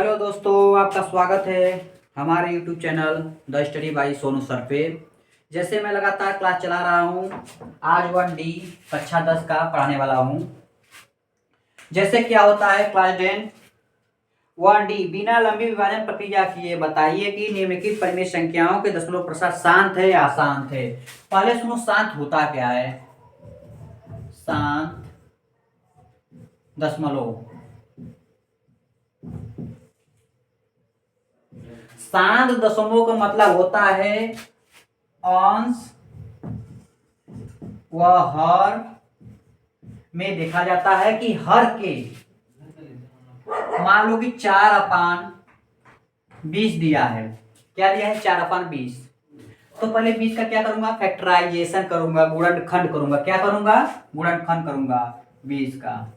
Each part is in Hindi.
हेलो दोस्तों, आपका स्वागत है हमारे YouTube channel the study by Sonu sir पे। जैसे मैं लगातार क्लास चला रहा हूँ, आज 1D कक्षा 10 का पढ़ाने वाला हूँ। जैसे क्या होता है क्लास 10 1D बिना लंबी विभाजन प्रक्रिया किए बताइए कि निम्नलिखित परिमेय संख्याओं के दशमलव प्रसाद शांत है या अशांत है। पहले सुनो, शांत होता क्या है। शांत दशमलव, शांत दशमलव का मतलब होता है अंश व हर में देखा जाता है कि हर के, मान लो कि 4/20 दिया है। क्या दिया है? 4/20। तो पहले 20 का क्या करूंगा? फैक्टराइजेशन करूंगा, गुणनखंड करूंगा। क्या करूंगा? गुणनखंड करूंगा 20 का।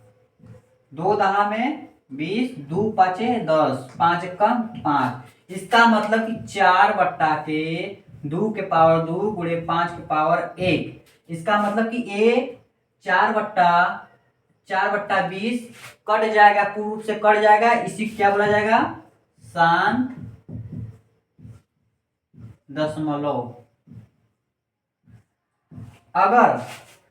2 दहा में 20, 2 पाँचे 10, 5 एकम 5। इसका मतलब कि 4/2 के पावर 2 गुणे 5 के पावर 1। इसका मतलब कि ये 4/20 कट जाएगा, पूर्ण रूप से कट जाएगा। इसी क्या बोला जाएगा? शांत दशमलव। अगर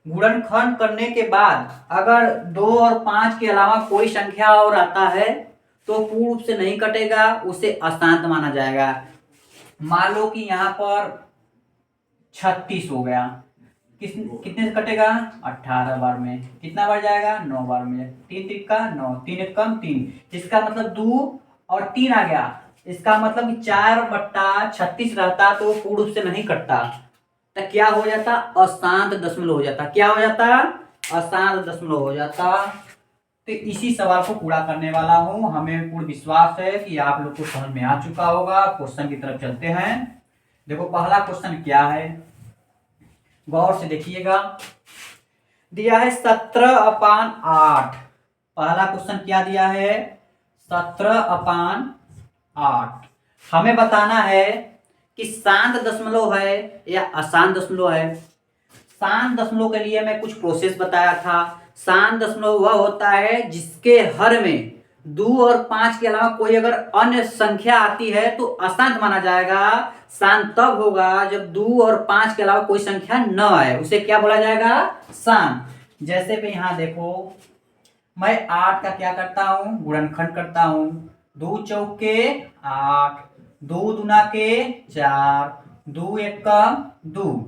गुणनखंड करने के बाद अगर 2 और 5 के अलावा कोई संख्या और आता है तो पूर्ण रूप से नहीं कटेगा, उसे अशांत माना जाएगा। मान लो कि यहाँ पर 36 हो गया, कितने से कटेगा? 18 बार में। कितना बार जाएगा? 9 बार में। 3 तिक्का 9, 3 एकम 3। इसका मतलब 2 और 3 आ गया। इसका मतलब कि 4/36 रहता तो पूर्ण रूप से नहीं कटता, तो क्या हो जाता? अशांत दशमलव हो जाता। क्या हो जाता? अशांत दशमलव हो जाता। तो इसी सवाल को पूरा करने वाला हूं। हमें पूर्ण विश्वास है कि आप लोग को समझ में आ चुका होगा। क्वेश्चन की तरफ चलते हैं। देखो पहला क्वेश्चन क्या है, गौर से देखिएगा। दिया है 17/8। पहला क्वेश्चन क्या दिया है? 17/8। हमें बताना है कि शांत दशमलव है या अशांत दशमलव है। शांत दशमलव के लिए मैं कुछ प्रोसेस बताया था। शांत दशमलव वह होता है जिसके हर में 2 और 5 के अलावा कोई अगर अन्य संख्या आती है तो अशांत माना जाएगा। शांत तब होगा जब 2 और 5 के अलावा कोई संख्या न आए, उसे क्या बोला जाएगा? शांत। जैसे कि यहां देखो, मैं 8 का क्या करता हूं? गुणनखंड करता हूं। 2 चौके 8, 2 दूना के 4, 2 एकम 2।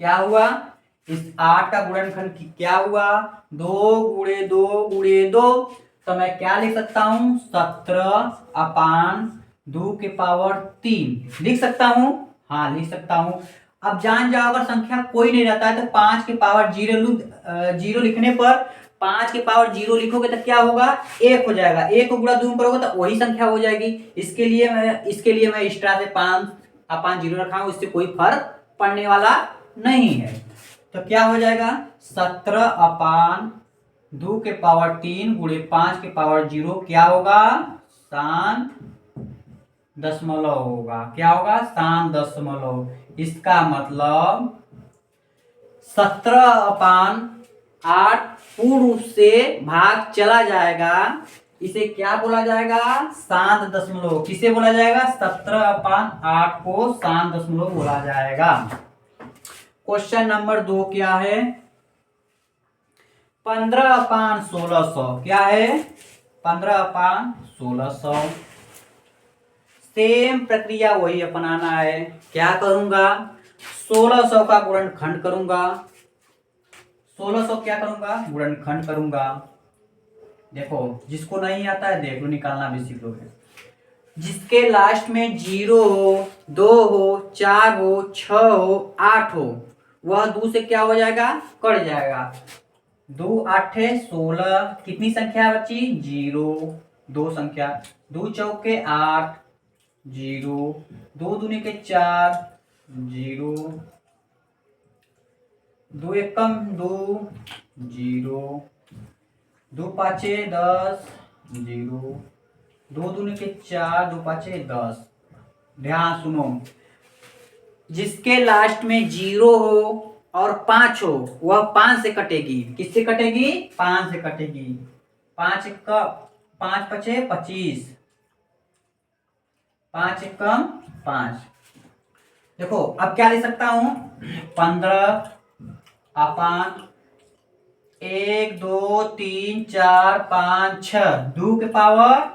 क्या हुआ? इस 8 का गुणनखंड क्या हुआ? 2 गुणे 2 गुणे 2। तो मैं क्या लिख सकता हूं? 17/2 के पावर 3 लिख सकता हूं। हाँ, लिख सकता हूं। अब जान जाओ, अगर संख्या कोई नहीं रहता है तो 5 के पावर 0 लिखने पर 5 के पावर 0 लिखोगे तो क्या होगा? 1 हो जाएगा। 1 को गुणा 2 करोगे तो वही संख्या हो जाएगी। इसके लिए मैं एक्स्ट्रा से 5/0 रखा हूं। इससे कोई फर्क पड़ने वाला नहीं है। तो क्या हो जाएगा? 17/2 के पावर 3 गुणे 5 के पावर 0 क्या होगा? शांत दशमलव होगा। क्या होगा? शांत दशमलव। इसका मतलब 17/8 पूर्ण रूप से भाग चला जाएगा। इसे क्या बोला जाएगा? शांत दशमलव। किसे बोला जाएगा? 17/8 को शांत दशमलव बोला जाएगा। क्वेश्चन नंबर 2 क्या है? 15/1600। क्या है? 15/1600। सेम प्रक्रिया वही अपनाना है। क्या करूंगा? 1600 का गुणनखंड करूंगा। 1600 क्या करूंगा? गुणनखंड करूंगा। देखो, जिसको नहीं आता है देख लो, निकालना भी सीख लोगे। जिसके लास्ट में 0 हो, 2 हो, 4 हो, 6 हो, 8 हो, वह 2 से क्या हो जाएगा? कट जाएगा। 2 8 16। कितनी संख्या बची? 0। 2 संख्या। 2 चौके 8, 0। 2 दूनी के 4, 0। 2 एकम 2, 0। 2 पाँचे 10, 0। 2 दूनी के 4, 2 पाँचे 10। ध्यान सुनो, जिसके लास्ट में 0 हो और 5 हो वह 5 से कटेगी। किससे कटेगी? 5 से कटेगी। 5 का 5 पचे 25, 5 एकम 5। देखो अब क्या लिख सकता हूं, 15 अपान 1 2 3 4 5 6, 2 के पावर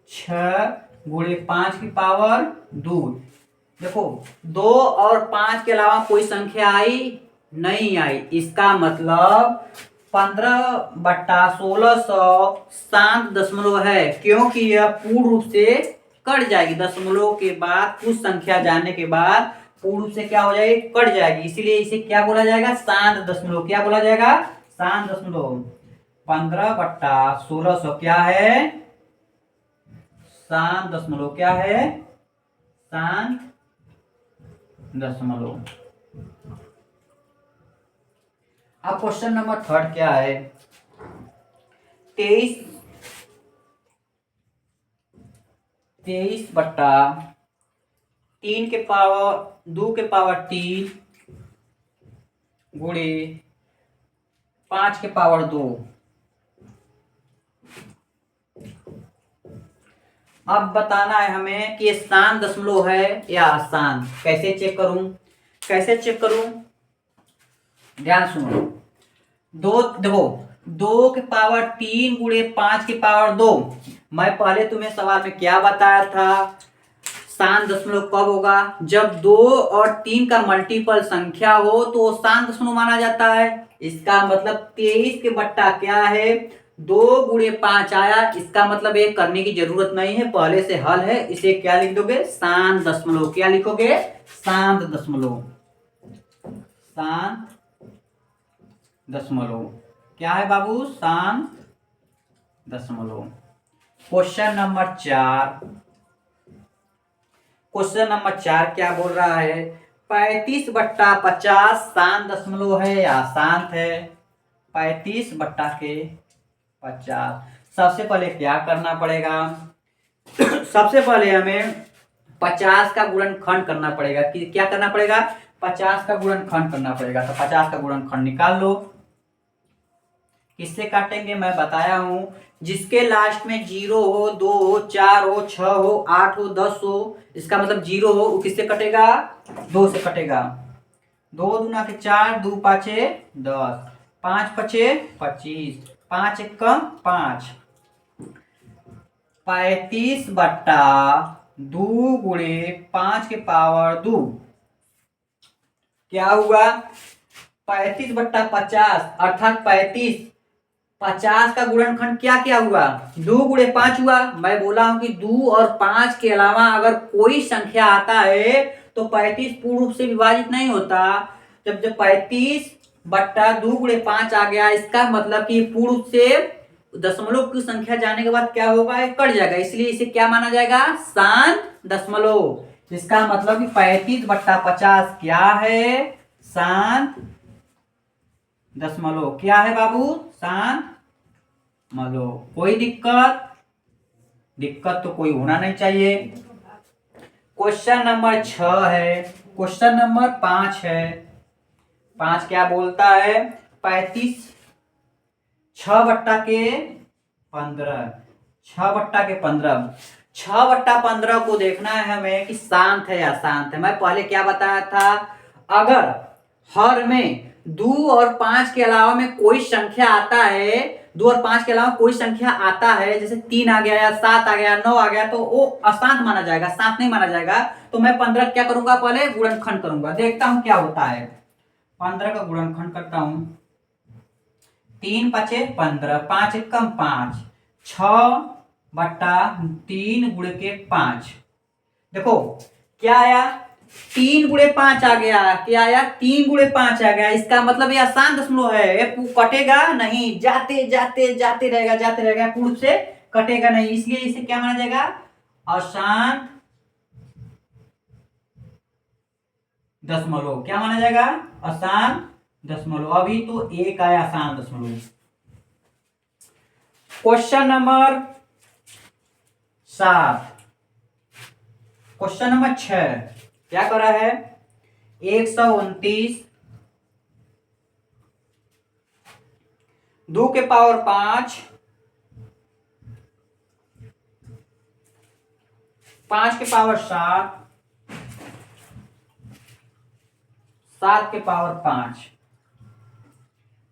6 गुणे 5 की पावर 2। देखो 2 और 5 के अलावा कोई संख्या आई नहीं आई, इसका मतलब 15/1600 है, क्योंकि यह पूर्ण रूप से कट जाएगी। दशमलव के बाद कुछ संख्या जाने के बाद पूर्ण रूप से क्या हो जाएगी, कट जाएगी, इसीलिए इसे क्या बोला जाएगा, शांत दशमलव। क्या बोला जाएगा, शांत दशमलव। 15/1600 क्या है, शांत दशमलव। क्या है, शांत दशमलव। अब क्वेश्चन नंबर 3 क्या है, 23/3 के पावर 2 के पावर 3 गुणे 5 के पावर 2। अब बताना है हमें कि ये शांत दशमलव है या अशांत। कैसे चेक करूं, कैसे चेक करूं, ध्यान सुनो। दो, देखो 2 के पावर 3 गुणे 5 के पावर 2। मैं पहले तुम्हें सवाल में क्या बताया था, शांत दशमलव कब होगा, जब 2 और 3 का मल्टीपल संख्या हो तो वो शांत दशमलव माना जाता है। इसका मतलब 23 के बट्टा क्या है, 2 गुणे 5 आया, इसका मतलब ये करने की जरूरत नहीं है, पहले से हल है। इसे क्या लिख दोगे, शांत दशमलव। क्या लिखोगे, शांत दशमलव। शांत दशमलव क्या है बाबू, शांत दशमलव। क्वेश्चन नंबर 4, क्वेश्चन नंबर 4 क्या बोल रहा है, 35/50 शांत दशमलव है या अशांत है। 35/50। सबसे पहले क्या करना पड़ेगा, सबसे पहले हमें 50 का गुणनखंड करना पड़ेगा। कि क्या करना पड़ेगा, 50 का गुणनखंड करना पड़ेगा। तो 50 का गुणनखंड निकाल लो। किससे काटेंगे मैं बताया हूं, जिसके लास्ट में 0 हो, 2 हो, 4 हो, 6 हो, 8 हो, 10 हो, इसका मतलब 0 हो, वो किससे कटेगा, 2 से कटेगा। 2 दूना के 4, 2 पाँचे 10, 5 पचे 25, 5 एकम 5। 35/2 गुणे 5 के पावर 2 क्या हुआ, 35/50 अर्थात 35। 50 का गुणनखंड क्या क्या हुआ, 2 गुणे 5 हुआ। मैं बोला हूं कि 2 और 5 के अलावा अगर कोई संख्या आता है तो 35 पूर्ण रूप से विभाजित नहीं होता। जब जब 35/2 गुणे 5 आ गया, इसका मतलब कि पूर्ण रूप से दशमलव की संख्या जाने के बाद क्या होगा, कट जाएगा, इसलिए इसे क्या माना जाएगा, शांत दशमलव। इसका मतलब कि 35/50 क्या है, शांत दशमलव। क्या है बाबू, शांत दशमलव। कोई दिक्कत, दिक्कत तो कोई होना नहीं चाहिए। क्वेश्चन नंबर 6 है, क्वेश्चन नंबर 5 है। 5 क्या बोलता है, 35 6/15, 6/15, 6/15 को देखना है हमें कि शांत है या अशांत है। मैं पहले क्या बताया था, अगर हर में 2 और 5 के अलावा में कोई संख्या आता है, 2 और 5 के अलावा कोई संख्या आता है, जैसे 3 आ गया या 7 आ गया, 9 आ गया, तो वो अशांत माना जाएगा, शांत नहीं माना जाएगा। तो मैं 15 क्या करूंगा, पहले गुणनखंड करूंगा, देखता हूं क्या होता है। 15 का गुणनखंड करता हूं, 3 पचे 15, 5 एकम 5, 6/3 गुणे के 5। देखो क्या आया, 3 गुणे 5 आ गया, क्या आया, 3 गुणे 5 आ गया, इसका मतलब ये अशांत दशमलव है, ये कटेगा नहीं, जाते जाते जाते रहेगा, जाते रहेगा, पूर्ण रूप से कटेगा नहीं, इसलिए इसे क्या माना जाएगा, अशांत दशमलव। क्या माना जाएगा, अशांत दशमलव। अभी तो एक आया अशांत दशमलव। क्वेश्चन नंबर 7, क्वेश्चन नंबर 6 क्या करा है, 129 2 के पावर 5 5 के पावर 7, 7 के पावर 5।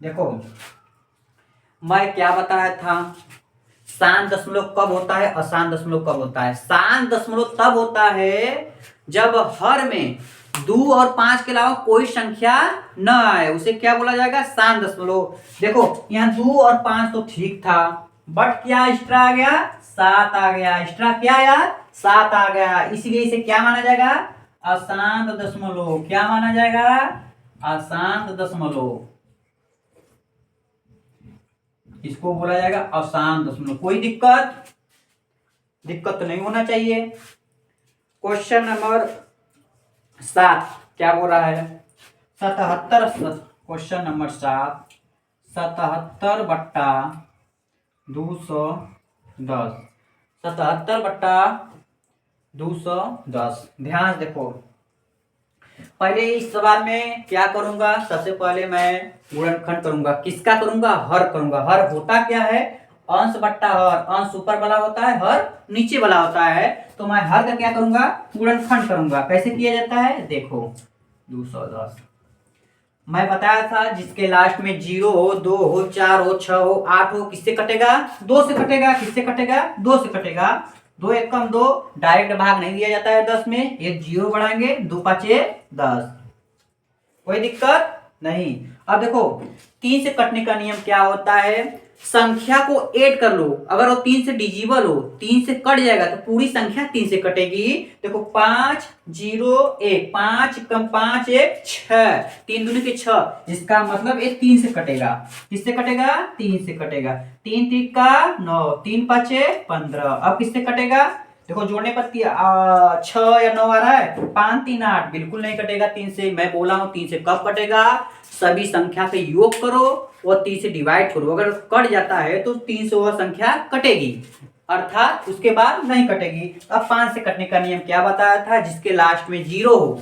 देखो मैं क्या बताया था, शांत दशमलव कब होता है, अशांत दशमलव कब होता है। शांत दशमलव तब होता है जब हर में 2 और 5 के अलावा कोई संख्या न आए, उसे क्या बोला जाएगा, शांत दशमलव। देखो यहाँ 2 और 5 तो ठीक था, बट क्या एक्स्ट्रा आ गया, 7 आ गया। एक्स्ट्रा क्या आया, 7 आ गया, इसलिए इसे क्या माना जाएगा, अशांत दशमलव। क्या माना जाएगा, अशांत दशमलव। इसको बोला जाएगा अशांत दशमलव। कोई दिक्कत तो नहीं होना चाहिए। क्वेश्चन नंबर 7 क्या बोल रहा है, 77। Question number 7, 77/210। 77/210। ध्यान से देखो, पहले इस सवाल में क्या करूंगा, सबसे पहले मैं गुणनखंड करूंगा। किसका करूंगा, हर करूंगा। हर होता क्या है, अंश बट्टा हर। अंश ऊपर वाला होता है, हर नीचे वाला होता है। तो मैं हर का क्या करूंगा, गुणनखंड करूंगा। कैसे किया जाता है, देखो 210 मैं बताया था, जिसके लास्ट में 0 हो, 2 हो, 4 हो, 6 हो, 8 हो, किससे कटेगा, 2 से कटेगा। किससे कटेगा, 2 से कटेगा। 2 1 कम 2, डायरेक्ट भाग नहीं दिया जाता है 10 में, एक 0 बढ़ाएंगे, 2 5 10। कोई दिक्कत नहीं। अब देखो 3 से कटने का नियम क्या होता है, संख्या को ऐड कर लो। अगर वो 3 से डिजिबल हो, 3 से कट जाएगा तो पूरी संख्या 3 से कटेगी। देखो 5 0 1, 5 कम 5 1 6, 3 दूनी के 6, इसका मतलब ये 3 से कटेगा। किससे कटेगा, 3 से कटेगा। 3 3 का 9, 3 5 15। अब किससे कटेगा, देखो जोड़ने पर 6 या 9 आ रहा है, 5 3 8, बिल्कुल नहीं कटेगा 3 से। मैं बोला हूं 3 से कब कटेगा, सभी संख्या के योग करो और 3 से डिवाइड करो। अगर कट जाता है तो 3 से वह संख्या कटेगी, अर्थात उसके बाद नहीं कटेगी। अब 5 से कटने का नियम क्या बताया था, जिसके लास्ट में 0 हो,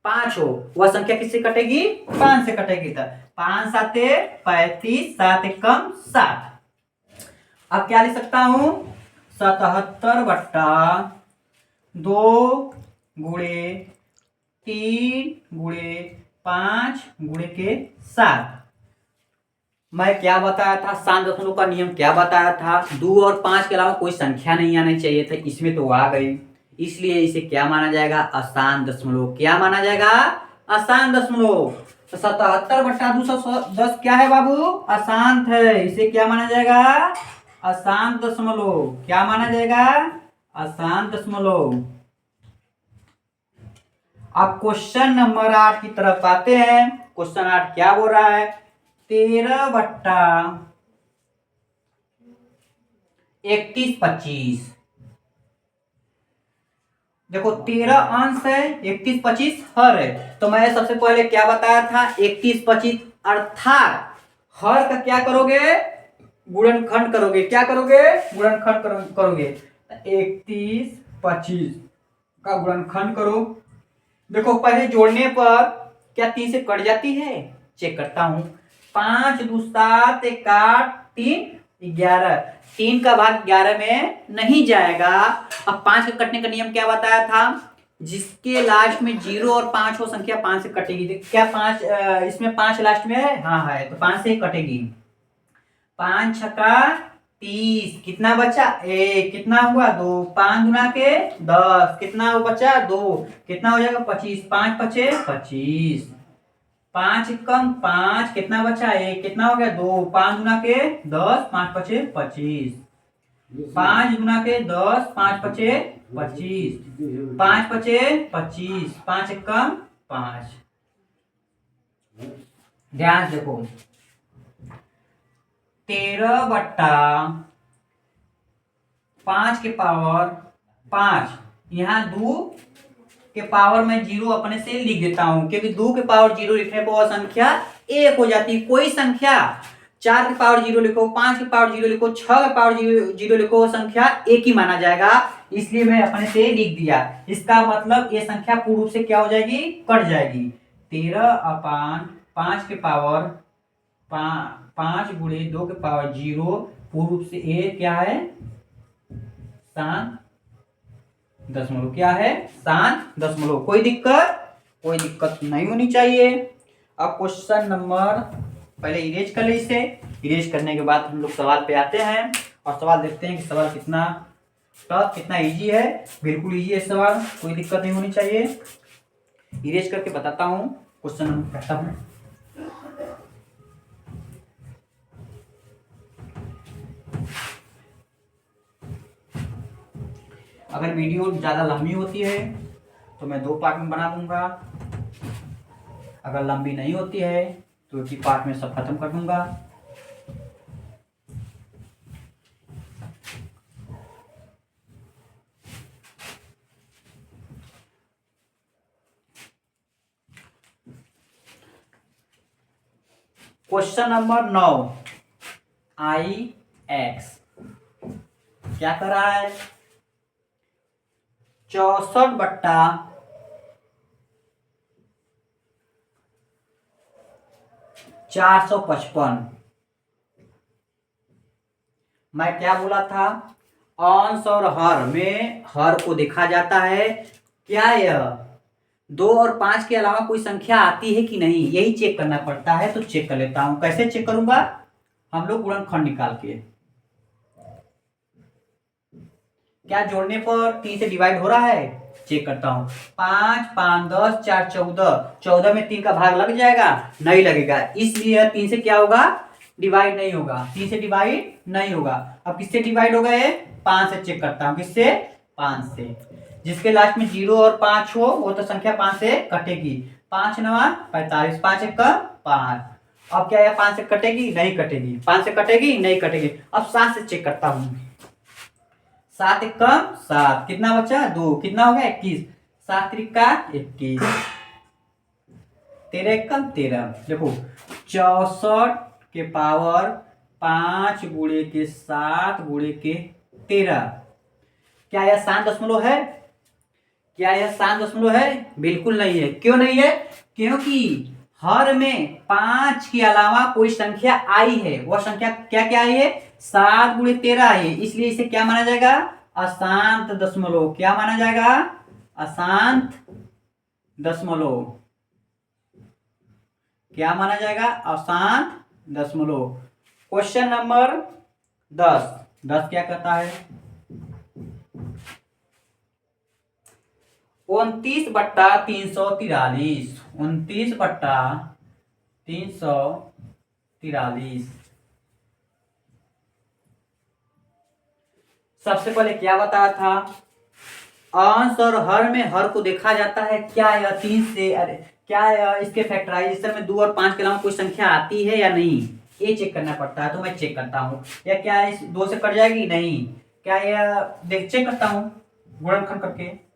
5 हो, वह संख्या किससे कटेगी, 5 से कटेगी। था 5 7 35, 7 1 कम 7। अब क्या लिख सकता हूं, 77/2 गुणे 3 गुणे 5 गुणे के 7। मैं क्या बताया था, शांत दशमलव का नियम क्या बताया था, 2 और 5 के अलावा कोई संख्या नहीं आनी चाहिए था, इसमें तो आ गई, इसलिए इसे क्या माना जाएगा, अशांत दशमलव। क्या माना जाएगा, अशांत दशमलव। तो 77/210 क्या है बाबू, अशांत है, इसे क्या माना जाएगा, अशांत दशमलव। क्या माना जाएगा, अशांत दशमलव। अब क्वेश्चन नंबर 8 की तरफ आते हैं। क्वेश्चन 8 क्या बोल रहा है, 13/31 25। देखो 13 अंश है, 31 25 हर है। तो मैं सबसे पहले क्या बताया था, 31 25 अर्थात हर का क्या करोगे, गुणनखंड करोगे। क्या करोगे, गुणनखंड करोगे। 31 25 का गुणनखंड करो। देखो पहले जोड़ने पर क्या 3 से कट जाती है, चेक करता हूं। 5 2 7 1 8 3 11, 3 का भाग 11 में नहीं जाएगा। अब 5 के कटने का नियम क्या बताया था, जिसके लास्ट में 0 और 5 हो, संख्या 5 से कटेगी। क्या 5 इसमें 5 लास्ट में है, हाँ है, तो 5 से कटेगी। 5 छक्का 30, कितना बचा, 1, कितना हुआ 2, 5 गुना के 10, कितना बचा 2, कितना हो जाएगा 25, 5 5 25, 5 कम 5, कितना बचा 1, कितना हो गया 2, 5 गुना के 10, 5 5 25, 5 गुना के 10, 5 5 25, 5 5 25, 5 कम 5। ध्यान देखो 13/5 के पावर 5, यहाँ 2 के पावर में 0 अपने से लिख देता हूं, क्योंकि 2 के पावर 0 लिखने पर वह संख्या 1 हो जाती है। कोई संख्या 4 के पावर 0 लिखो, 5 के पावर 0 लिखो, 6 के पावर 0 लिखो, वो संख्या 1 ही माना जाएगा। इसलिए मैं अपने से लिख दिया। इसका मतलब ये संख्या पूर्ण रूप से क्या हो जाएगी, कट जाएगी। 13/5 के पावर 5 गुणे 2 के पावर 0, पूर्ण रूप से ए क्या है, शांत दशमलव क्या है, शांत दशमलव। कोई दिक्कत नहीं होनी चाहिए। अब क्वेश्चन नंबर, पहले इरेज कर ले इसे। इरेज करने के बाद हम लोग सवाल पे आते हैं और सवाल देखते हैं कि सवाल कितना टफ, कितना इजी है। बिल्कुल इजी है सवाल, कोई दिक्कत नहीं होनी चाहिए। इरेज करके बताता हूँ, क्वेश्चन नंबर कहता हूँ। अगर वीडियो ज़्यादा लंबी होती है तो मैं 2 पार्ट में बना दूंगा, अगर लंबी नहीं होती है तो 1 ही पार्ट में सब खत्म कर दूंगा। क्वेश्चन नंबर 9, IX क्या कर रहा है, 64/455। मैं क्या बोला था, अंश और हर में हर को देखा जाता है। क्या यह 2 और 5 के अलावा कोई संख्या आती है कि नहीं, यही चेक करना पड़ता है। तो चेक कर लेता हूं, कैसे चेक करूंगा, हम लोग गुणनखंड निकाल के। क्या जोड़ने पर 3 से डिवाइड हो रहा है, चेक करता हूं। 5 5 10 4 14, 14 में 3 का भाग लग जाएगा, नहीं लगेगा, इसलिए 3 से क्या होगा, डिवाइड नहीं होगा। 3 से डिवाइड नहीं होगा। अब किससे डिवाइड होगा ये, 5 से। चेक करता हूं, किससे, 5 से। जिसके लास्ट में 0 और 5 हो वो तो संख्या 5 से कटेगी। 5 9 45, 5 1 5। अब क्या है, 5 से कटेगी, नहीं कटेगी, 5 से कटेगी, नहीं कटेगी। अब 7 से चेक करता हूं। 7 1 7, कितना बचा, 2, कितना हो गया, 21। 7 3 21, 13 1 13। देखो 64 के पावर 5 गुणे के 7 गुणे के 13। क्या यह शांत दशमलव है, क्या यह शांत दशमलव है, बिल्कुल नहीं है। क्यों नहीं है, क्योंकि हर में 5 के अलावा कोई संख्या आई है। वह संख्या क्या क्या आई है, 7 गुणे 13 आई है, इसलिए इसे क्या माना जाएगा, अशांत दशमलव। क्या माना जाएगा, अशांत दशमलव। क्या माना जाएगा, अशांत दशमलव। क्वेश्चन नंबर 10, 10 क्या कहता है, 29/343, 29/343। सबसे पहले क्या बताया था, अंश और हर में हर को देखा जाता है। क्या यह 3 से, अरे क्या यह इसके फैक्टराइजेशन में 2 और 5 के अलावा कोई संख्या आती है या नहीं, ये चेक करना पड़ता है। तो मैं चेक करता हूँ, या क्या इस 2 से कट जाएगी, नहीं। क्या यह देख चेक करता हूँ गुणनखंड करके।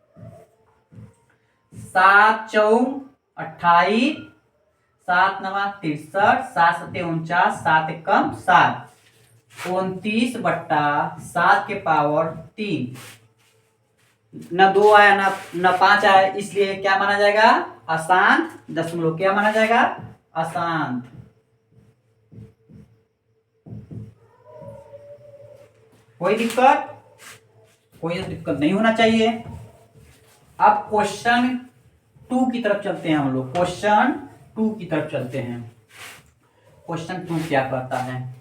7 4 28, 7 9 63, 7 7 49, 7 1 7, 29/7 के पावर 3। न 2 आया न 5 आया, इसलिए क्या माना जाएगा, अशांत दशमलव। क्या माना जाएगा, अशांत। कोई दिक्कत, कोई दिक्कत नहीं होना चाहिए। अब क्वेश्चन 2 की तरफ चलते हैं हम लोग, क्वेश्चन 2 की तरफ चलते हैं। क्वेश्चन 2 क्या कहता है,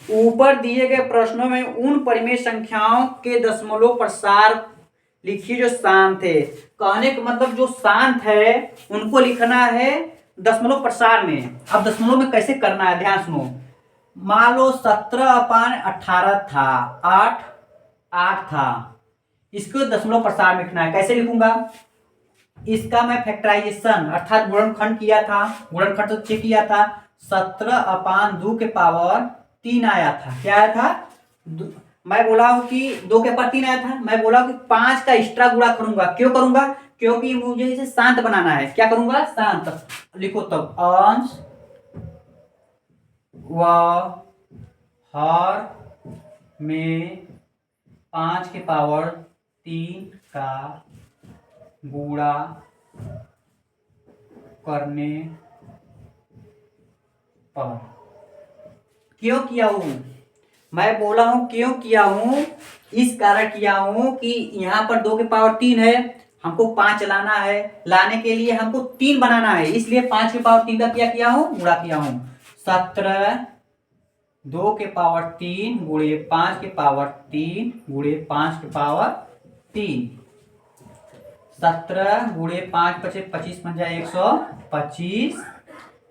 ऊपर दिए गए प्रश्नों में उन परिमेय संख्याओं के दशमलव प्रसार लिखिए जो शांत है। कहने का मतलब जो शांत है उनको लिखना है दशमलव प्रसार में। अब दशमलव में कैसे करना है, ध्यान सुनो। मान लो 17/18 था, 8 8 था, इसको दशमलव प्रसार में लिखना है। कैसे लिखूंगा, इसका मैं फैक्टराइजेशन अर्थात गुणनखंड किया था, गुणनखंड तो चेक किया था। 17/2 के पावर 3 आया था। क्या आया था, मैं बोला हूं कि 2 के पावर 3 आया था। मैं बोला कि 5 का एक्स्ट्रा गुणा करूंगा। क्यों करूंगा, क्योंकि मुझे इसे शांत बनाना है। क्या करूंगा, शांत। लिखो तब, अंश व हर में 5 के पावर 3 का गुणा करने पर क्यों किया हूँ, मैं बोला हूँ क्यों किया हूँ, इस कारण किया हूँ कि यहाँ पर 2 के पावर 3 है, हमको 5 लाना है, लाने के लिए हमको 3 बनाना है, इसलिए 5 के पावर 3 का क्या किया हूँ, गुणा किया हूँ। 17 2 के पावर 3 गुणे 5 के पावर 3 गुणे 5 के पावर 3, 17 गुणे 5 पचे 25 बन जाए 125,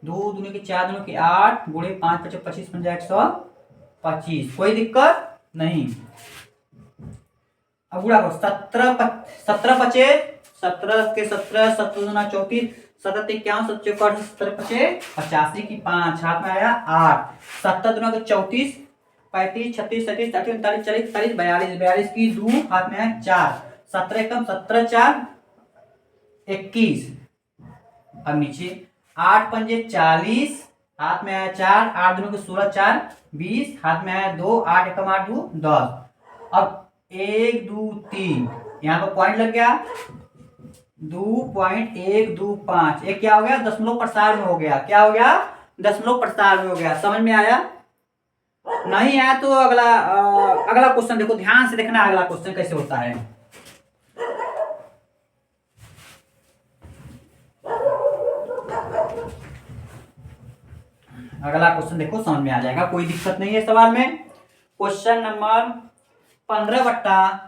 2 दूनी के 4 दूनी के 8 गुणे 5 पचे 25 बन जाए 125, कोई दिक्कत नहीं। अब गुणा करो, 17 पचे 17 के 17 17 दूना 34, 17 इक्यावन 17 17 पचे 85 की 5 हाथ में आया 8, 17 दूना के 34 35 36 37 38 39 40 41 42 42 की 2 हाथ में आया 4, 17 एकम 17 4 21। अब नीचे 8 पंजे 40 हाथ में आया 4, 8 दूनों के 16 4 20 हाथ में आया 2, 8 एकम 8 2 10। अब 1 2 3 यहाँ पर पॉइंट लग गया, 2.125, एक क्या हो गया, दशमलव प्रसार में हो गया, क्या हो गया, दशमलव प्रसार में हो गया। समझ में आया, नहीं आया तो अगला क्वेश्चन देखो, ध्यान से देखना अगला क्वेश्चन कैसे होता है। अगला क्वेश्चन देखो, समझ में आ जाएगा, कोई दिक्कत नहीं है सवाल में। क्वेश्चन नंबर 15 बट्टा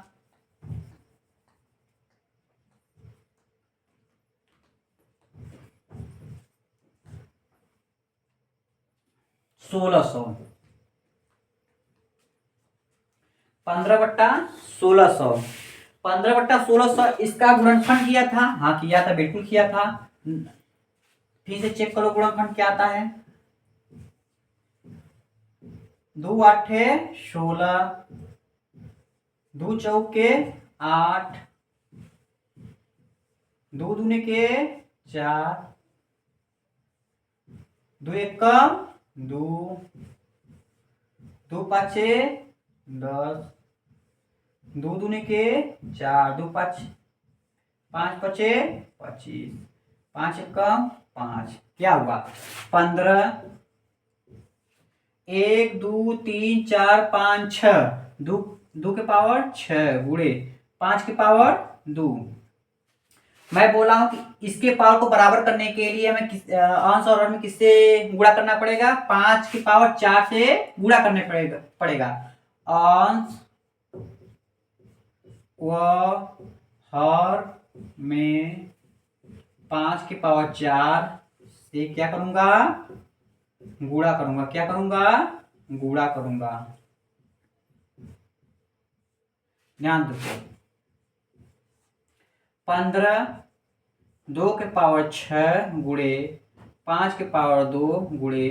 1600, 15 बट्टा 1600, 15 बट्टा 1600 इसका गुणनफल किया था, हाँ किया था, बिल्कुल किया था। फिर से चेक करो गुणनफल क्या आता है, 2 आठे 16, 2 चौके 8, 2 दूने के 4, 2 एकम 2, 2 पाँचे 10, 2 दूने के 4, 2 5 5 पचे 25, 5 एकम 5, क्या हुआ 15, 1 2 3 4 5 6, 2 के पावर 6 गुणे 5 के पावर 2। मैं बोला हूं कि इसके पावर को बराबर करने के लिए हमें अंश और हर में किससे गुणा करना पड़ेगा, 5 की पावर 4 से गुणा करने पड़ेगा। अंश व हर में 5 की पावर 4 से क्या करूंगा, गुणा करूंगा, क्या करूंगा, गुणा करूंगा। ध्यान दो, 15 2 के पावर 6 गुणे 5 के पावर 2 गुणे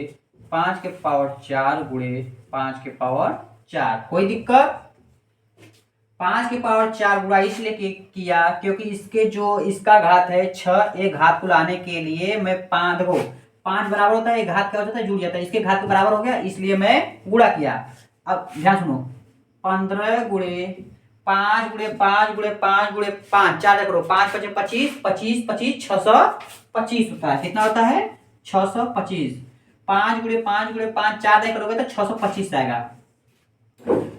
5 के पावर 4 गुणे 5 के पावर 4, कोई दिक्कत। 5 के पावर 4 गुणा इसलिए किया क्योंकि इसके जो इसका घात है 6, एक घात को लाने के लिए मैं 5 देखो 5 बराबर होता है, एक घात क्या हो जाता है, जुड़ जाता है, इसके घात के बराबर हो गया, इसलिए मैं गुणा किया। अब ध्यान सुनो, 15 गुणे 5 गुणे 5 गुणे 5 गुणे 5, 4 करो, 5 पचे 25 25 25 625 होता है, कितना होता है 625। 5 गुणे 5 गुणे 5 4 करोगे तो 625 आएगा।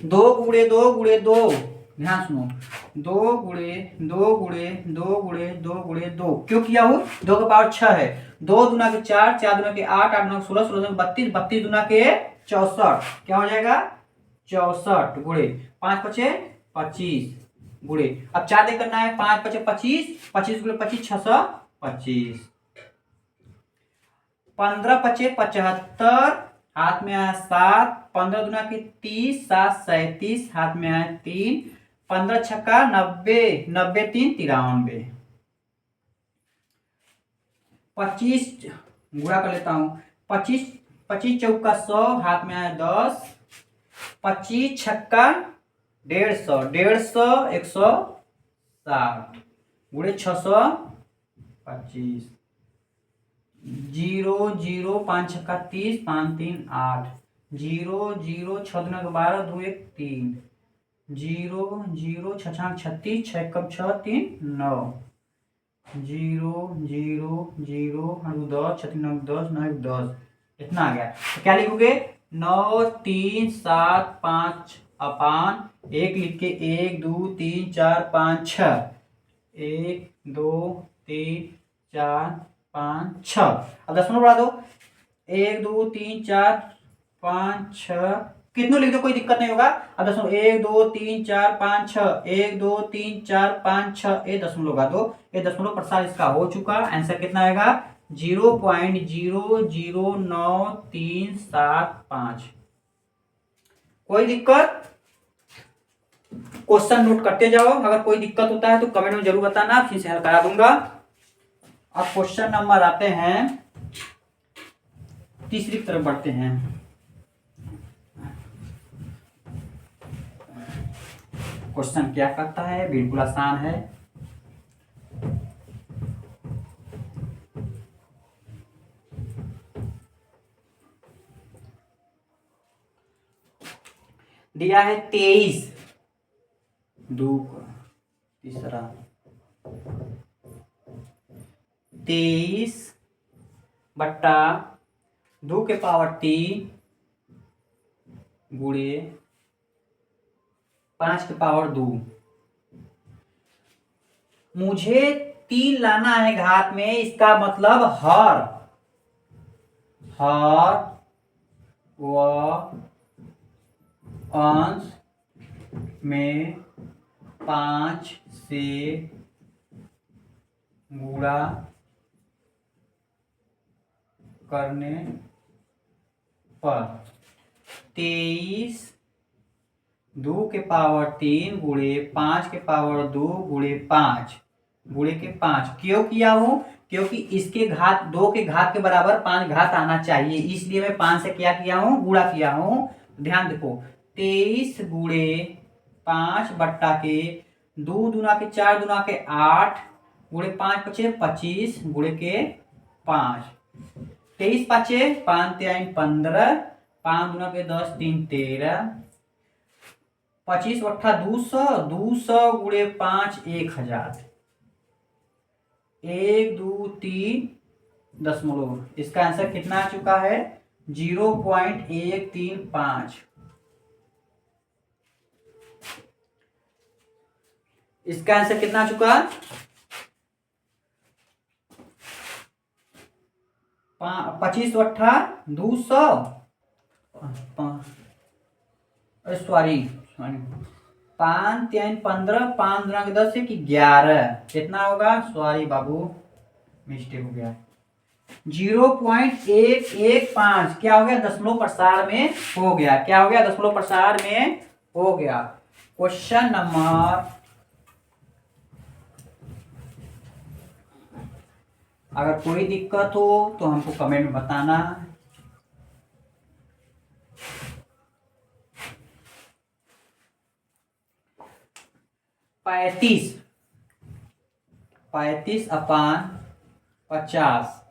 2 गुणे 2 गुणे 2, ध्यान सुनो, 2 गुणे 2 गुणे 2 गुणे 2 गुणे 2, क्यों किया हूं, 2 का पावर 6 है, 2 दुना के 4 4 दुना के 8 8 दुना के 16 16 दुना के 32 32 दुना के 64, क्या हो जाएगा 64 गुणे 5 पचे 25 गुणे, अब 4 दे करना है, 5 पचे 25 25 गुणे 25 625, 15 पचे 75 हाथ में आया 7, 15 दुना के 30 7 37 हाथ में आया 3, 15 छक्का 90 90 3 93, 25 गुणा कर लेता हूं, 25 25 चौका 100 हाथ में आया 10, 25 छक्का 150 160 गुणे 625, 0 0 5 छक्का 30 5 3 8, 0 0 6 दुना 12 2 1 3, 0 0 6 छाक 36 6 कम 6 3 9, 0 0 0 10 6 9 10 9 10, इतना आ गया, तो क्या लिखोगे 9 3 7 5 अपान एक लिख के 1 2 3 4 5 6, 1 2 3 4 5 6। अब दशमलव बढ़ा दो, 1 2 3 4 5 6, कितनों लिख दो कोई दिक्कत नहीं होगा। अब दशमलव 1 2 3 4 5 6, 1 2 3 4 5 6, ये दशमलव लगा दो। ये दशमलव प्रसार इसका हो चुका। आंसर कितना आएगा? 0.009375। कोई दिक्कत? क्वेश्चन नोट करते जाओ, अगर कोई दिक्कत होता है तो कमेंट में जरूर बताना, फिर से हल करा दूंगा। अब क्वेश्चन नंबर आते हैं, तीसरी तरफ बढ़ते हैं। क्वेश्चन क्या करता है, बिल्कुल आसान है। दिया है 23 2 तीसरा 23 बट्टा 2 के पावर 3 गुणे 5 के पावर 2। मुझे 3 लाना है घात में, इसका मतलब हर व अंश में 5 से गुणा करने पर 23 2 के पावर 3 गुणे 5 के पावर 2 गुणे 5 गुणे के 5 क्यों किया हूं? क्योंकि इसके घात 2 के घात के बराबर 5 घात आना चाहिए, इसलिए मैं 5 से क्या किया हूं? गुणा किया हूं। ध्यान देखो, 23 गुणे 5 बट्टा के 2 दूना के 4 दूना के 8 गुणे 5 पचे 25 गुणे के 5, 23 पाँचे 5 3 15, 5 दूना के 10 3 13, 25 अट्ठा 200, 200 गुणे 5 1000, 1 2 3 दशमलव। इसका आंसर कितना आ चुका है? 0.135। इसका आंसर कितना आ चुका? 25 अट्ठा 200, सॉरी 5 3 15, 5 दूना के 10 की 11, कितना होगा? सॉरी बाबू, मिस्टेक हो गया। 0.115 क्या हो गया? दशमलव प्रसार में हो गया। क्या हो गया? दशमलव प्रसार में हो गया। क्वेश्चन नंबर, अगर कोई दिक्कत हो तो हमको कमेंट में बताना। पैंतीस अपान 50।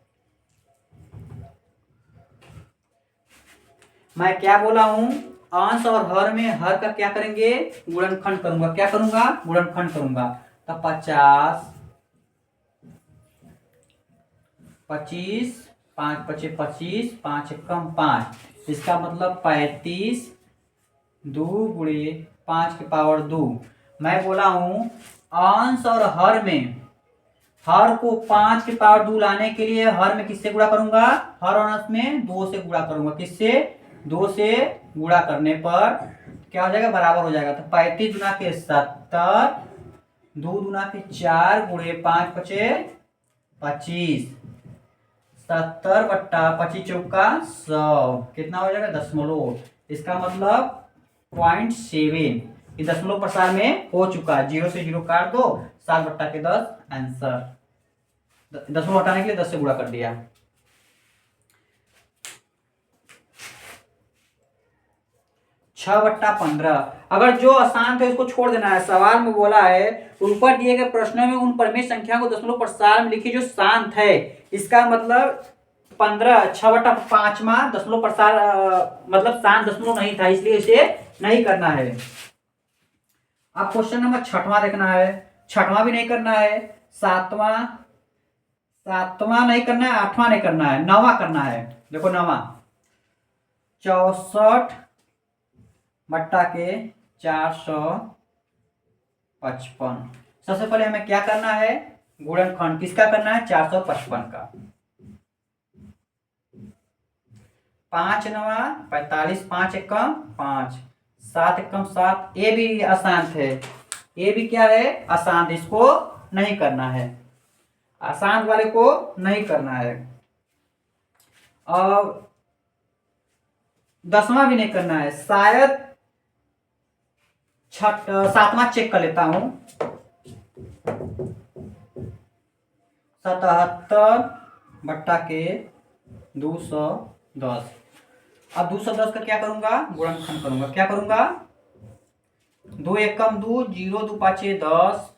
मैं क्या बोला हूं? अंश और हर में हर का क्या करेंगे? गुणनखंड करूंगा। क्या करूंगा? गुणनखंड करूंगा। तो 50 25 5 पचे 25, 5 कम 5, इसका मतलब 35 2 गुणे 5 के पावर 2। मैं बोला हूं अंश और हर में, हर को 5 के पावर 2 लाने के लिए हर में किससे गुणा करूंगा? हर और अंश में 2 से गुणा करूंगा। किससे? 2 से गुणा करने पर क्या हो जाएगा? बराबर हो जाएगा। तो 35 गुना के 70, 2 गुना के 4 गुणे 5 पचे 25, 70 बट्टा 25 चौका 100, कितना हो जाएगा? दशमलव। इसका मतलब 0.7। ये दशमलव प्रसार में हो चुका है। 0 से 0 काट दो, 7 बट्टा के 10 आंसर। दशमलव हटाने के लिए 10 से गुणा कर दिया। छह बट्टा 15। अगर जो आसान थे उसको छोड़ देना है। सवाल में बोला है ऊपर दिए गए प्रश्नों में उन परमेय संख्या को दशमलव प्रसार में लिखी जो शांत है। इसका मतलब 15 6 बट्टा 5वां दशमलव प्रसार मतलब शांत दशमलव नहीं था, इसलिए इसे नहीं करना है। अब क्वेश्चन नंबर 6वां देखना है। 6वां भी नहीं करना है, 7वां नहीं करना है, 8वां नहीं करना है, 9वां करना है। देखो 9वां 64 बट्टा के 455। सबसे पहले हमें क्या करना है, गुणनखंड किसका करना है, 455 का। 5 नवा 45, 5 एकम 5, 7 एकम 7। ये भी आसान है, ये भी क्या है, आसान, इसको नहीं करना है, आसान वाले को नहीं करना है। और 10वां भी नहीं करना है, शायद 7वां चेक कर लेता हूं। 77 बट्टा के 210। अब 210 का क्या करूंगा, गुणनखंड करूंगा। क्या करूंगा, 2 एकम 2, 0 2 पाँचे 10,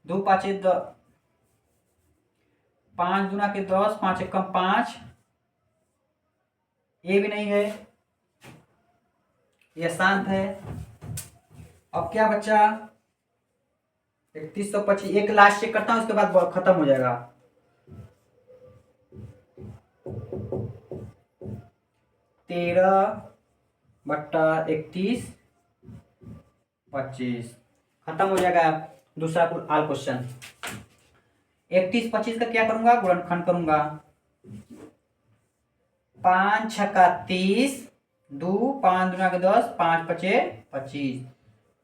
2 पाँचे 5 गुना के 10, 5 एकम 5। ये भी नहीं है, ये शांत है। अब क्या बचा, 3125। एक लास्ट चेक करता हूं, उसके बाद खत्म हो जाएगा। 13 बट्टा 31 25, खत्म हो जाएगा। दूसरा आल क्वेश्चन। 31 25 का क्या करूंगा, गुणनखंड करूंगा। 5 छक्का 30, 2 5 दुना के 10, 5 पचे 25,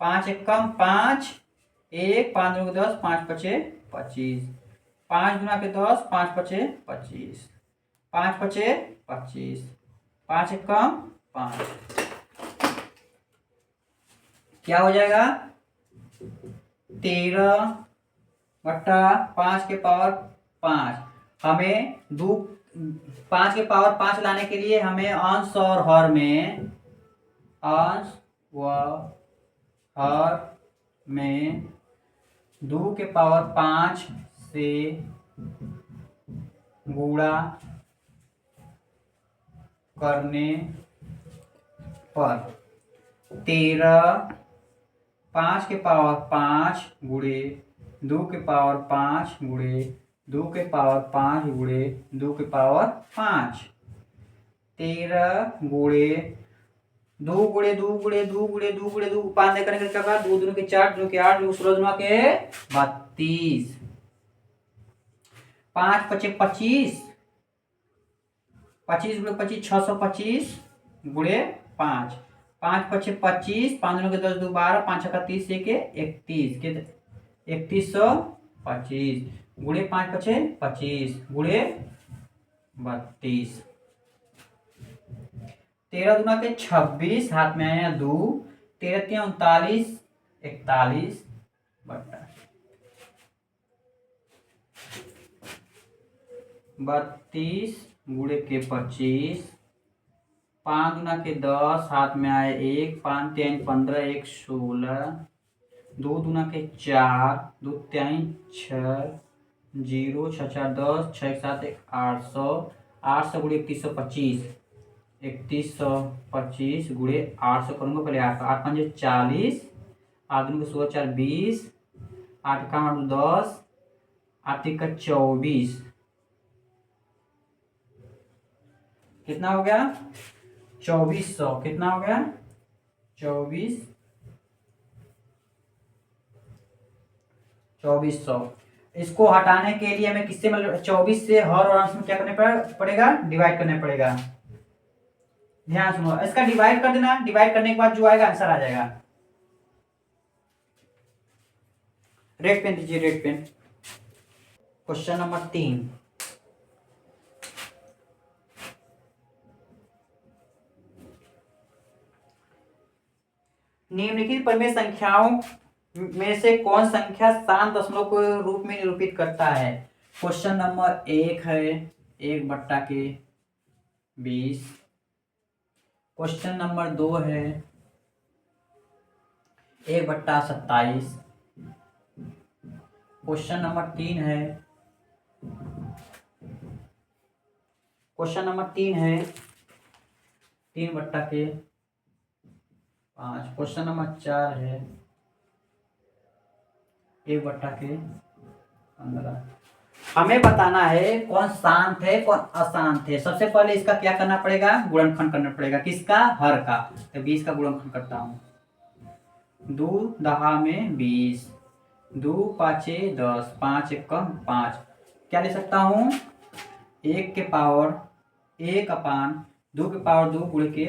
5 एकम 5, 1 5 दुना के 10, 5 पचे 25, 5 गुना के 10, 5 पचे 25, 5 पचे 25, 5 एकम 5। क्या हो जाएगा, 13 बट्टा 5 के पावर 5। हमें 5 के पावर 5 लाने के लिए हमें अंश और हर में, अंश व हर में 2 के पावर 5 से गुणा करने पर 13 5 के पावर 5 गुणे 2 के पावर 5 गुणे 2 के पावर 5 गुणे 2 के पावर 5। 13 गुणे 2 गुणे 2 गुणे 2 गुणे 2 गुणे 2, 5 नहीं करने का क्या, 2 दूनी के 4, 2 के 8, 2 16 दूना के 32, 5 पचे 25, 25 गुणे 25 625 गुणे 5, 5 पचे 25, 5 दूनी के 10, 2 12, 5 छक्का 30, 1 31 के 3125 गुणे 5 पचे 25 गुणे 32। 13 दूना के 26, हाथ में आया 2, 13 3 39, 41 बट्टा 32 गुणे के 25, 5 दूना के 10, हाथ में आए 1, 5 3 15, 1 16, 2 दूना के 4, 2 3 6, 0 6 4 10, 6 7 800, 800 गुणे 3125, 3125 गुणे 800 करूंगा। पहले 8 8 5 40, 8 दूनी के 16 4 20, 8 का 8 10, 8 का 24, कितना हो गया, 2400। कितना हो गया, 2400। इसको हटाने के लिए हमें किससे, मतलब 24 से हर और अंश में क्या करने पड़ेगा, डिवाइड करने पड़ेगा। ध्यान सुनो, इसका डिवाइड कर देना, डिवाइड करने के बाद जो आएगा आंसर आ जाएगा। रेड पेन दीजिए, रेड पेन। Question number 3। निम्नलिखित परिमेय संख्याओं में से कौन संख्या शांत दशमलव को रूप में निरूपित करता है। क्वेश्चन नंबर 1 है 1 बट्टा के 20। क्वेश्चन नंबर 2 है 1 बट्टा 27। क्वेश्चन नंबर 3 है, क्वेश्चन नंबर 3 है 3 बट्टा के 5। क्वेश्चन नंबर 4 है 1 बट्टा के 15। हमें बताना है कौन शांत है कौन अशांत है। सबसे पहले इसका क्या करना पड़ेगा, गुणनखंड करना पड़ेगा। किसका, हर का। तो 20 का गुणनखंड करता हूँ। 2 दहा में 20, 2 पाँचे 10, 5 एकम 5। क्या ले सकता हूँ, 1 के पावर 1 अपान 2 के पावर 2 गुणे के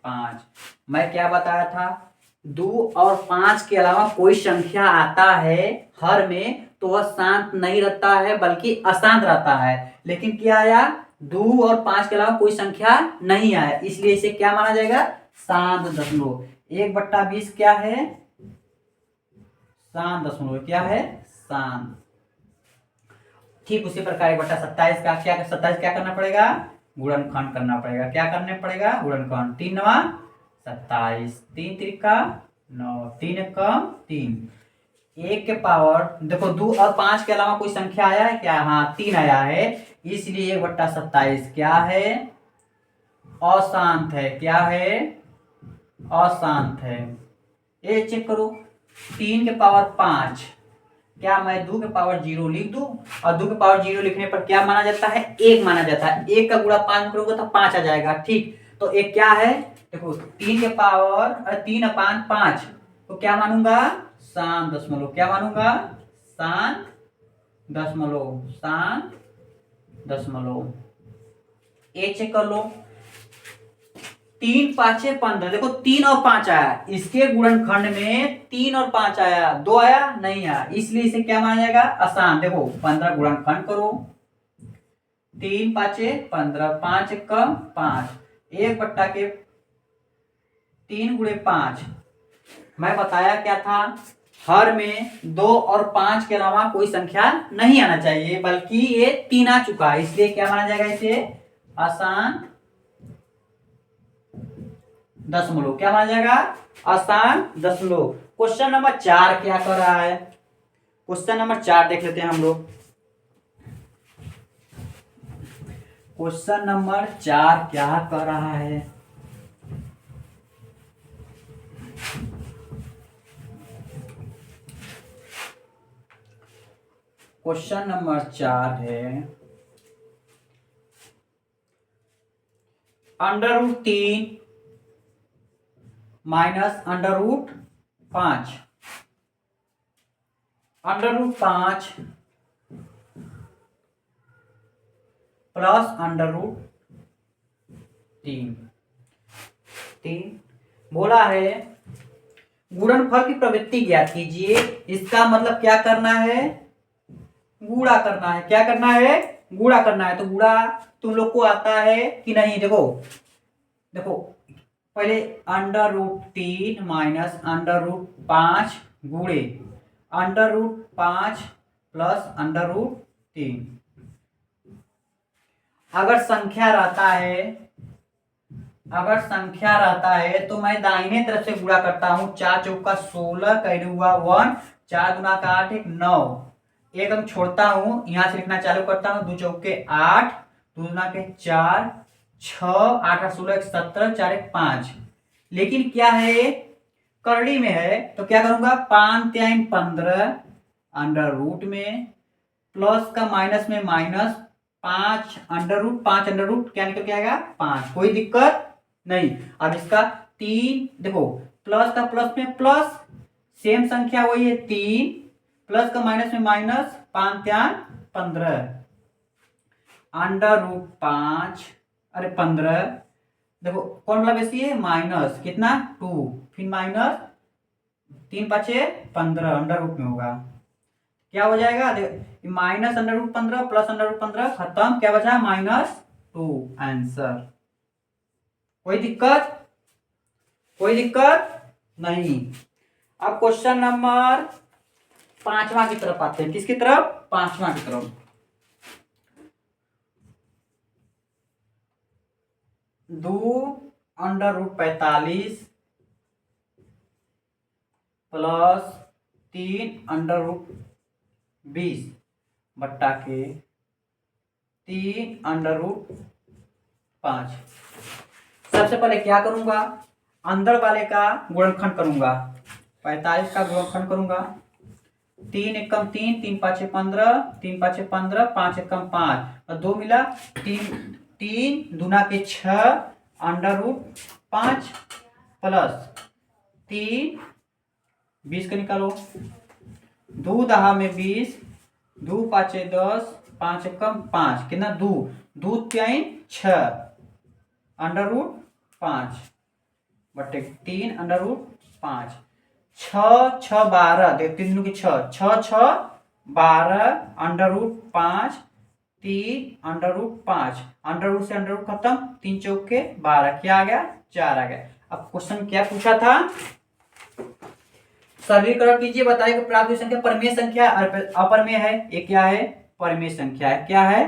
5। मैं क्या बताया था, 2 और 5 के अलावा कोई संख्या आता है हर में तो वह शांत नहीं रहता है बल्कि अशांत रहता है। लेकिन क्या आया, 2 और 5 के अलावा कोई संख्या नहीं आया, इसलिए इसे क्या माना जाएगा, शांत दशमलव। 1/20 क्या है, शांत दशमलव। क्या है, शांत। ठीक उसी प्रकार 1/27 का क्या, 27 क्या करना पड़ेगा, गुणनखंड करना पड़ेगा। क्या करने पड़ेगा, गुणनखंड। 3 9 27, 3 त्रिका 9, 3 एकम 3। 1 के पावर देखो 2 और 5 के अलावा कोई संख्या आया है क्या, हाँ 3 आया है, इसलिए 1/27 क्या है, अशांत है। क्या है, अशांत है। ये चेक करो, 3 के पावर 5, क्या मैं 2 के पावर 0 लिख दूं, और 2 के पावर 0 लिखने पर क्या माना जाता है, 1 माना जाता है। 1 का गुणा 5 करोगे तो 5 आ जाएगा। ठीक, तो एक क्या है, देखो 3 के पावर 3/5 तो क्या मानूंगा, शांत दशमलव। क्या मानूंगा, शांत दशमलव, शांत दशमलव। ए चेक कर लो, 3 पाँचे 15, देखो 3 और 5 आया, इसके गुणनखंड में 3 और 5 आया, 2 आया नहीं आया, इसलिए इसे क्या माना जाएगा, अशांत। देखो 15 गुणनखंड करो, 3 पाँचे 15, 5 एकम 5, 1/3 गुणे 5। मैं बताया क्या था, हर में 2 और 5 के अलावा कोई संख्या नहीं आना चाहिए, बल्कि ये 3 आ चुका है, इसलिए क्या माना जाएगा, इसे अशांत दशमलव। क्या माना जाएगा, अशांत दशमलव। क्वेश्चन नंबर 4 क्या कर रहा है, क्वेश्चन नंबर 4 देख लेते हैं हम लोग। क्वेश्चन नंबर 4 क्या कर रहा है, क्वेश्चन नंबर 4 है √3 माइनस √5, √5 प्लस √3 बोला है गुणनफल की प्रवृत्ति ज्ञात कीजिए। इसका मतलब क्या करना है, गुणा करना है। क्या करना है, गुणा करना है। तो गुणा तुम लोग को आता है कि नहीं, देखो देखो पहले √3 माइनस √5 गुणे √5 प्लस √3। अगर संख्या रहता है तो मैं दाहिने तरफ से गुणा करता हूं। 4 चौका 16, कैरी हुआ 1, 4 गुना का 8 एक 9, एक अंक छोड़ता हूं, यहां से लिखना चालू करता हूं। 2 चौके 8, 2 गुना के 4, 6, 8 और 16 17, 4 एक 5। लेकिन क्या है, ये करड़ी में है तो क्या करूंगा, 5 3 15 अंडर रूट में प्लस का माइनस में माइनस 5 अंडर रूट क्या निकल के आएगा, 5। कोई दिक्कत नहीं। अब इसका 3 देखो, प्लस का प्लस में प्लस, सेम संख्या वही है 3, प्लस का माइनस में माइनस, 5 3 15 √5, अरे 15, देखो कौन वाला बेसी है, माइनस कितना 2, फिर माइनस 3 5 15 अंडर रूट में होगा। क्या हो जाएगा, माइनस √15 प्लस √15 खत्म, क्या बचा, -2 आंसर। कोई दिक्कत नहीं। अब क्वेश्चन नंबर 5वां की तरफ आते हैं। किसकी तरफ, 5वां की तरफ। 2 √45 प्लस 3 √20 बट्टा के 3 √5। सबसे पहले क्या करूंगा, अंदर वाले का गुणनखंड करूंगा। 45 का गुणनखंड करूंगा, तीन एकम तीन, तीन पाँचे 15, तीन पाँचे 15, पाँच एकम 5 और 2 मिला, तीन तीन दूना के 6 अंडर रूट 5 प्लस 3 20 का निकालो, दो दहा में 20, दो पाँचे 10, पाँच एकम 5 कितना 2, 2 तीन 6 अंडर रूट 5 बटे 3 अंडर रूट 5, 6 6 12, देख 3 दूनी की 6, 6 6 12 under root 5, 3 under root 5, under root से अंडर रूट खत्म, 3 चौके 12, क्या आ गया 4 आ गया। अब क्वेश्चन क्या पूछा था, सरलीकरण कीजिए, बताइए कि प्राप्त हुई संख्या परमेय संख्या अपरमेय है, ये क्या है परमेय संख्या है, क्या है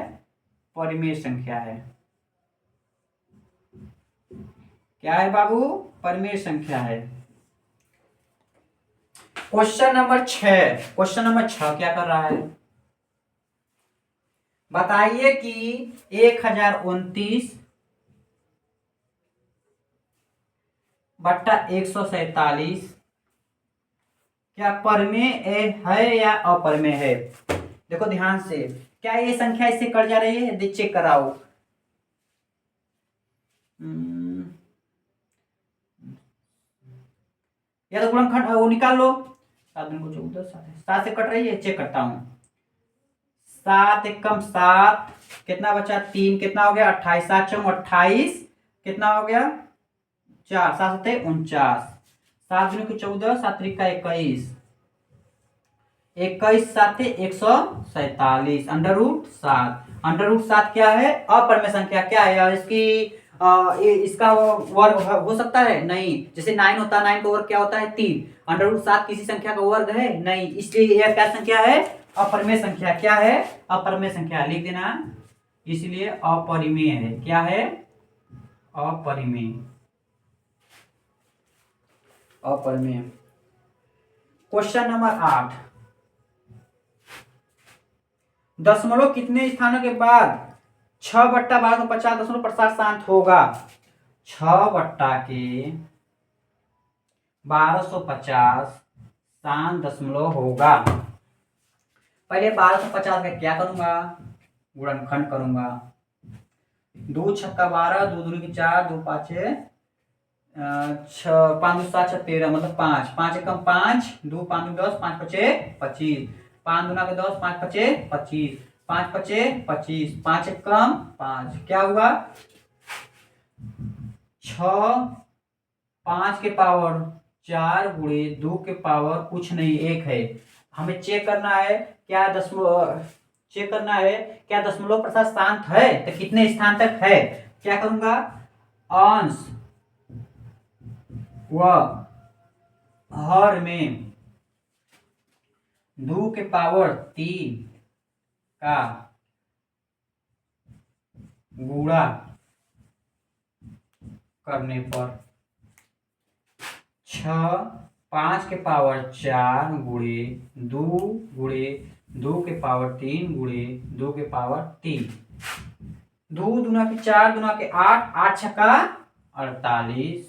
परमेय संख्या है, क्या है बाबू परमेय संख्या है। क्वेश्चन नंबर 6, क्वेश्चन नंबर 6 क्या कर रहा है, बताइए कि 1029 बट्टा 147 क्या परमेय है या अपरमेय है। देखो ध्यान से, क्या ये संख्या इससे कट जा रही है, चेक कराओ। या तो गुणनखंड वो निकाल लो, 7 को 14, 7 से कट रही है, चेक करता हूं, 7 एकम 7 कितना बचा 3 कितना हो गया 28, 7 चौक 28 कितना हो गया 4, 7 सत्ते 49, 7 दूनी की 14, 7 त्रिका 21, 21 7 147 अंडर रूट 7, अंडर रूट 7 क्या है अपरमेय संख्या, क्या है इसकी इसका वर्ग हो सकता है नहीं, जैसे 9 होता है, 9 का वर्ग क्या होता है 3, अंडर रूट 7 किसी संख्या का वर्ग है नहीं, इसलिए यह क्या संख्या है अपरमेय संख्या, क्या है अपरमेय संख्या, लिख देना, इसलिए अपरिमेय है, क्या है अपरिमेय, अपरिमेय। क्वेश्चन नंबर 8, दशमलव कितने स्थानों के बाद 6/1250 शांत होगा, 6/1250 शांत दशमलव होगा। पहले 1250 का क्या करूंगा, गुणनखंड करूंगा, 2 छक्का 12, 2 दूनी की 4, 2 पाँचे 5 7 6 13 मतलब 5, 5 एकम 5, 2 5 10, 5 पचे 25, 5 दूना के 10, 5 पचे 25, 5 पचे 25, 5 एकम 5, क्या हुआ 6 5 के पावर 4 गुणे 2 के पावर कुछ नहीं 1 है, हमें चेक करना है क्या दशमलव प्रसाद शांत है तो कितने स्थान तक है, क्या करूंगा अंश व हर में 2 के पावर 3 का गुणा करने पर 6 5 के पावर 4 गुणे 2 गुणे 2 के पावर 3 गुणे 2 के पावर 3, 2 दूना के 4 दूना के 8, 8 छक्का 48,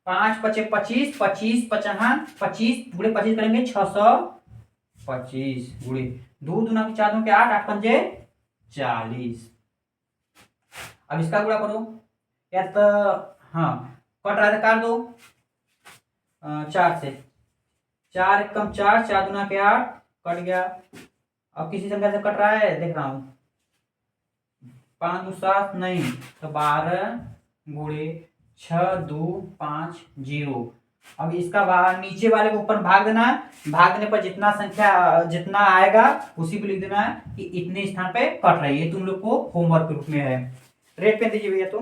5 पचे 25, 25 पचहा 25 गुणे 25 करेंगे 625 गुणे 2 दूना के 4 दूना के 8, 8 पंजे 40। अब इसका गुणा करो, या तो हाँ कट रहा है काट दो 4 से, 4 एकम 4, 4 दूना के 8 कट गया। अब किसी संख्या से कट रहा है देख रहा हूं, 5 2 7 नहीं तो 12 गुणे 6 2 5 0। अब इसका नीचे वाले को ऊपर भाग देना है, भाग देने पर जितना आएगा उसी पे लिख देना है कि इतने स्थान पे कट रही है, तुम लोग को होमवर्क के रूप में है। रेट पे दीजिए भैया तो